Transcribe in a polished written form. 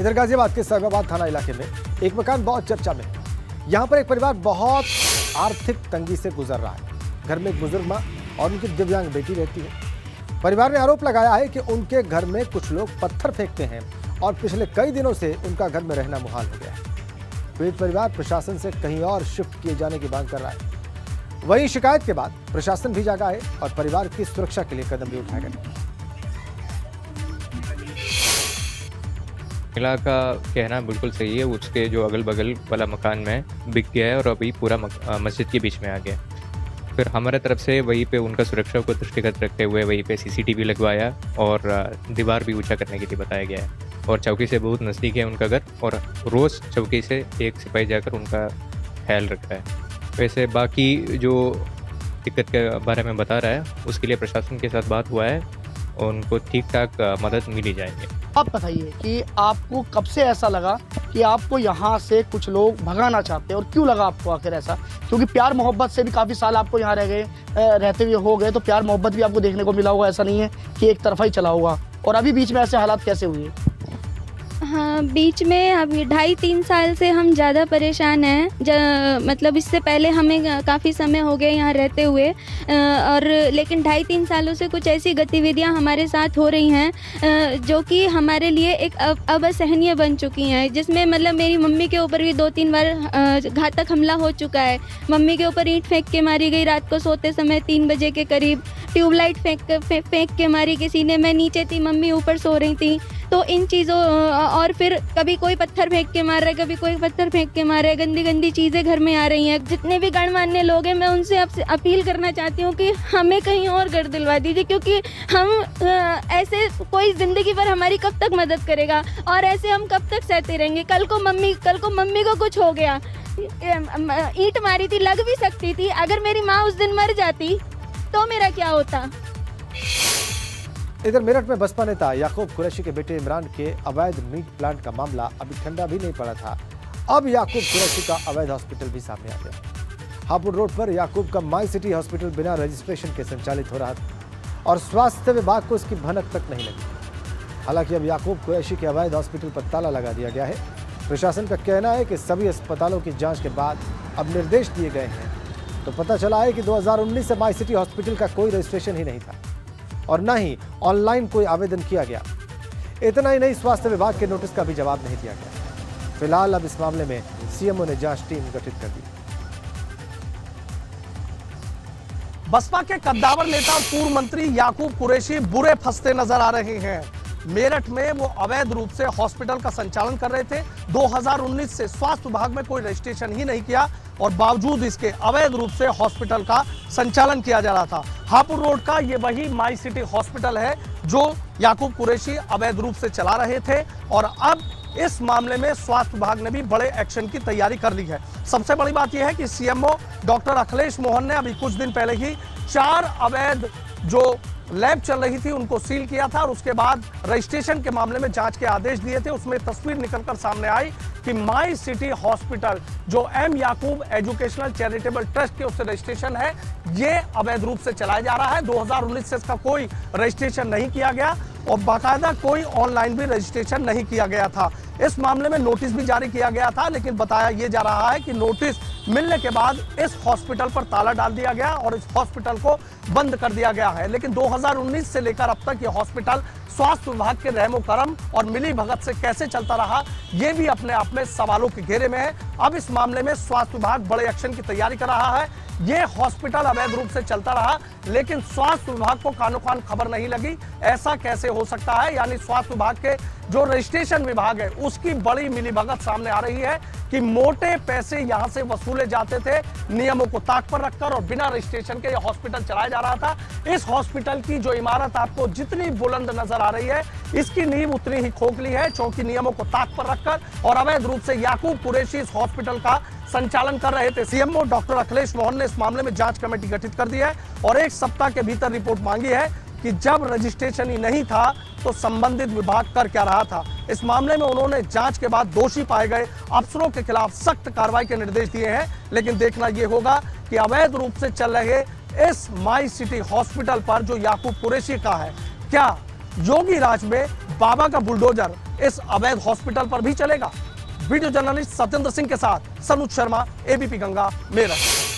इधर गाजियाबाद के साहिबाबाद थाना इलाके में एक मकान बहुत चर्चा में है। यहाँ पर एक परिवार बहुत आर्थिक तंगी से गुजर रहा है। घर में एक बुजुर्ग माँ और उनकी दिव्यांग बेटी रहती है। परिवार ने आरोप लगाया है कि उनके घर में कुछ लोग पत्थर फेंकते हैं और पिछले कई दिनों से उनका घर में रहना मुहाल हो गया है। पीड़ित परिवार प्रशासन से कहीं और शिफ्ट किए जाने की मांग कर रहा है। वहीं शिकायत के बाद प्रशासन भी जागा है और परिवार की सुरक्षा के लिए कदम भी उठाए गए। महिला का कहना बिल्कुल सही है। उसके जो अगल बगल वाला मकान में बिक गया है और अभी पूरा मस्जिद के बीच में आ गया। फिर हमारे तरफ से वहीं पे उनका सुरक्षा को दृष्टिगत रखते हुए वहीं पे सीसीटीवी लगवाया और दीवार भी ऊंचा करने के लिए बताया गया है। और चौकी से बहुत नज़दीक है उनका घर और रोज़ चौकी से एक सिपाही जाकर उनका ख्याल रखता है। वैसे बाकी जो दिक्कत के बारे में बता रहा है उसके लिए प्रशासन के साथ बात हुआ है और उनको ठीक ठाक मदद मिली जाएगी। आप बताइए कि आपको कब से ऐसा लगा कि आपको यहाँ से कुछ लोग भगाना चाहते हैं और क्यों लगा आपको आखिर ऐसा? क्योंकि प्यार मोहब्बत से भी काफ़ी साल आपको यहाँ रहते हुए हो गए, तो प्यार मोहब्बत भी आपको देखने को मिला होगा। ऐसा नहीं है कि एक तरफा ही चला होगा। और अभी बीच में ऐसे हालात कैसे हुए? हाँ, बीच में अभी 2.5-3 साल से हम ज़्यादा परेशान हैं। मतलब इससे पहले हमें काफ़ी समय हो गया यहाँ रहते हुए और लेकिन 2.5-3 सालों से कुछ ऐसी गतिविधियाँ हमारे साथ हो रही हैं जो कि हमारे लिए एक असहनीय बन चुकी हैं। जिसमें मतलब मेरी मम्मी के ऊपर भी 2-3 बार घातक हमला हो चुका है। मम्मी के ऊपर ईंट फेंक के मारी गई रात को सोते समय 3 बजे के करीब। ट्यूबलाइट फेंक के मारी किसी ने। मैं नीचे थी, मम्मी ऊपर सो रही थी। तो इन चीज़ों और फिर कभी कोई पत्थर फेंक के मार रहा है, कभी कोई पत्थर फेंक के मार रहा है। गंदी गंदी चीज़ें घर में आ रही हैं। जितने भी गणमान्य लोग हैं मैं उनसे अपील करना चाहती हूँ कि हमें कहीं और घर दिलवा दीजिए, क्योंकि हम ऐसे कोई ज़िंदगी भर हमारी कब तक मदद करेगा और ऐसे हम कब तक सहते रहेंगे। कल को मम्मी को कुछ हो गया, ईंट मारी थी, लग भी सकती थी। अगर मेरी माँ उस दिन मर जाती तो मेरा क्या होता। इधर मेरठ में बसपा नेता याकूब कुरैशी के बेटे इमरान के अवैध मीट प्लांट का मामला अभी ठंडा भी नहीं पड़ा था। अब याकूब कुरैशी का अवैध हॉस्पिटल भी सामने आ गया। हापुड़ रोड पर याकूब का माई सिटी हॉस्पिटल बिना रजिस्ट्रेशन के संचालित हो रहा था और स्वास्थ्य विभाग को इसकी भनक तक नहीं लगी। हालांकि अब याकूब कुरैशी के अवैध हॉस्पिटल पर ताला लगा दिया गया है। प्रशासन का कहना है कि सभी अस्पतालों की जाँच के बाद अब निर्देश दिए गए हैं। तो पता चला है कि 2019 से माई सिटी हॉस्पिटल का कोई रजिस्ट्रेशन ही नहीं था और न ही ऑनलाइन कोई आवेदन किया गया। इतना ही नहीं, स्वास्थ्य विभाग के नोटिस का भी जवाब नहीं दिया गया। फिलहाल अब इस मामले में सीएमओ ने जांच टीम गठित कर दी। बसपा के कद्दावर नेता और पूर्व मंत्री याकूब कुरैशी बुरे फंसते नजर आ रहे हैं। मेरठ में वो अवैध रूप से हॉस्पिटल का संचालन कर रहे थे। 2019 से स्वास्थ्य विभाग में कोई रजिस्ट्रेशन ही नहीं किया और बावजूद इसके अवैध रूप से हॉस्पिटल का संचालन किया जा रहा था। हापुड़ रोड का ये वही माई सिटी हॉस्पिटल है जो याकूब कुरैशी अवैध रूप से चला रहे थे और अब इस मामले में स्वास्थ्य विभाग ने भी बड़े एक्शन की तैयारी कर ली है। सबसे बड़ी बात यह है कि सीएमओ डॉक्टर अखिलेश मोहन ने अभी कुछ दिन पहले ही 4 अवैध जो लैब चल रही थी उनको सील किया था और उसके बाद रजिस्ट्रेशन के मामले में जांच के आदेश दिए थे। उसमें तस्वीर निकलकर सामने आई कि माई सिटी हॉस्पिटल जो एम याकूब एजुकेशनल चैरिटेबल ट्रस्ट के उससे रजिस्ट्रेशन है, ये अवैध रूप से चलाया जा रहा है। 2019 से इसका कोई रजिस्ट्रेशन नहीं किया गया और बाकायदा कोई ऑनलाइन भी रजिस्ट्रेशन नहीं किया गया था। इस मामले में नोटिस भी जारी किया गया था, लेकिन बताया यह जा रहा है कि नोटिस मिलने के बाद इस हॉस्पिटल पर ताला डाल दिया गया और इस हॉस्पिटल को बंद कर दिया गया है। लेकिन 2019 से लेकर अब तक यह हॉस्पिटल स्वास्थ्य विभाग के रहमो करम और मिली भगत से कैसे चलता रहा, ये भी अपने आप में सवालों के घेरे में है। अब इस मामले में स्वास्थ्य विभाग बड़े एक्शन की तैयारी कर रहा है। ये हॉस्पिटल अवैध रूप से चलता रहा लेकिन स्वास्थ्य विभाग को कानो कान खबर नहीं लगी। ऐसा कैसे हो सकता है? यानी स्वास्थ्य विभाग के जो रजिस्ट्रेशन विभाग है उसकी बड़ी मिलीभगत सामने आ रही है कि मोटे पैसे यहां से वसूले जाते थे नियमों को ताक पर रखकर और बिना रजिस्ट्रेशन के यह हॉस्पिटल चलाया जा रहा था। इस हॉस्पिटल की जो इमारत आपको जितनी बुलंद नजर आ रही है इसकी नींव उतनी ही खोखली है, क्योंकि नियमों को ताक पर रखकर और अवैध रूप से याकूब कुरैशी इस हॉस्पिटल का संचालन कर रहे थे। सीएमओ डॉक्टर अखिलेश मोहन ने इस मामले में जांच कमेटी गठित कर दी है और 1 सप्ताह के भीतर रिपोर्ट मांगी है कि जब रजिस्ट्रेशन ही नहीं था तो संबंधित विभाग कर क्या रहा था। इस मामले में उन्होंने जांच के बाद दोषी पाए गए अफसरों के खिलाफ सख्त कार्रवाई के निर्देश दिए हैं। लेकिन देखना यह होगा कि अवैध रूप से चल रहे इस माई सिटी हॉस्पिटल पर जो याकूब कुरैशी का है, क्या योगी राज में बाबा का बुलडोजर इस अवैध हॉस्पिटल पर भी चलेगा? वीडियो जर्नलिस्ट सत्येंद्र सिंह के साथ सनुज शर्मा, एबीपी गंगा, मेरठ।